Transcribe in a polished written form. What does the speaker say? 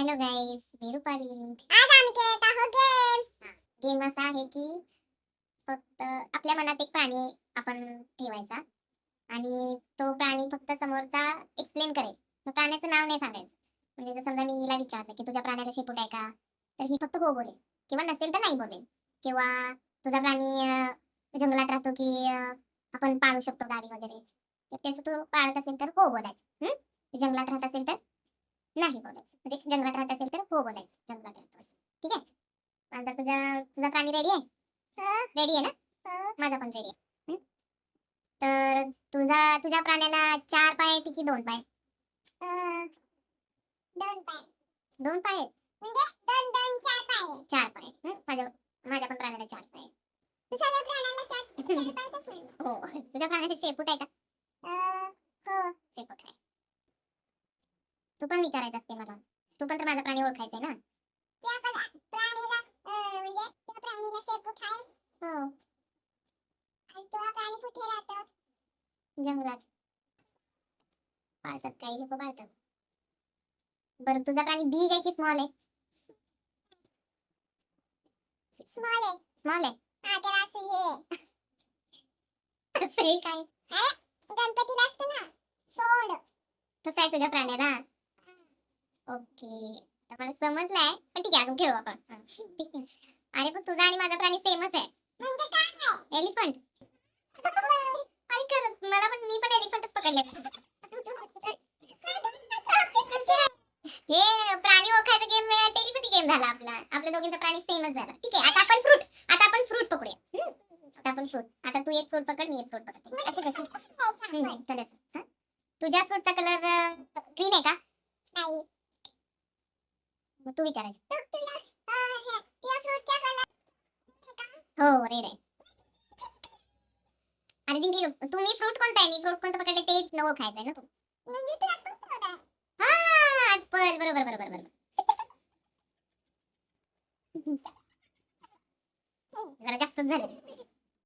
Hello guys, मी रुपाली. आज आम्ही खेळत आहोत गेम. गेम असा आहे की फक्त आपल्या मनात एक प्राणी आपण ठेवायचा आणि तो प्राणी फक्त समोरचा एक्सप्लेन करेल. त्या प्राण्याचं नाव नाही सांगायचं. म्हणजे जर समजा मी हिला विचारलं की तुझ्या प्राण्याला शेपूट आहे का, तर ही फक्त हो बोलेल किंवा नसेल तर नाही बोलेल. किंवा तुझा प्राणी जंगलात राहतो की आपण पाळू शकतो गावी वगैरे, तर त्याचं तू पाळत असेल तर हो बोलायचं. जंगलात राहत असेल तर नाही बोलायचं. म्हणजे जंगलात राहत असेल तर हो बोलायचं, जंगलात राहतो असं. ठीक आहे. आता तुझा प्राणी रेडी आहे? रेडी आहे ना? माझा पण रेडी आहे. तर तुझ्या प्राण्याला 4 पाय आहेत की 2 पाय? 2 पाय. 2 पाय आहेत. म्हणजे 2 2 4 पाय. 4 पाय. माझ्या पण प्राण्याला 4 पाय आहेत. सगळ्या प्राण्याला 4 पायच नाही. हो. तुझ्या प्राण्याला शेपूट आहे का? हो. शेपूट आहे. तू पण विचारायचं असते मला. तू पण तर माझा प्राणी ओळखायचा आहे ना? त्या प्राणीला म्हणजे त्या प्राणीला शेपूट आहे. हो. आणि तो प्राणी कुठे राहतो? जंगलात. पाळतात, काही लोक पाळतात. बरं, तुझा प्राणी बिग आहे की स्मॉल आहे? स्मॉल आहे. स्मॉल आहे. हा, त्याला असं हे असं हे काय? अरे गणपतीला असतं ना सोंड. तसं आहे तुझ्या प्राण्याला? ओके. आता मला समजलंय. पण ठीक आहे, अजून खेळू आपण. ठीक आहे. अरे पण तुझा आणि माझा प्राणी सेमच आहे. म्हणजे काय आहे? एलिफंट. अरे खरं, मी पण एलिफंटच पकडले. हे प्राणी ओळखायचा गेम वेगळा, टेलिपॅथी गेम झाला आपला. आपल्या दोघींचा प्राणी सेमच झाला. ठीक आहे, आता आपण फ्रूट पकडूया. आता आपण फ्रूट. आता तू एक फ्रूट पकड, मी एक फ्रूट पकडते. असं कसं? चल असं. तुझ्या फ्रूटचा कलर ग्रीन आहे का? नाही. मग तू विचारायचं. तुझ्या फ्रूटचा कलर हो, रेड आहे. अरे दीदी, तुम्ही फ्रूट कोणता आहे? मी फ्रूट कोणतं पकडले तेच न ओळखायचं आहे ना तू. म्हणजे तुला कोणता होता? हा, ऍपल. बरोबर. जरा जास्तच झालं.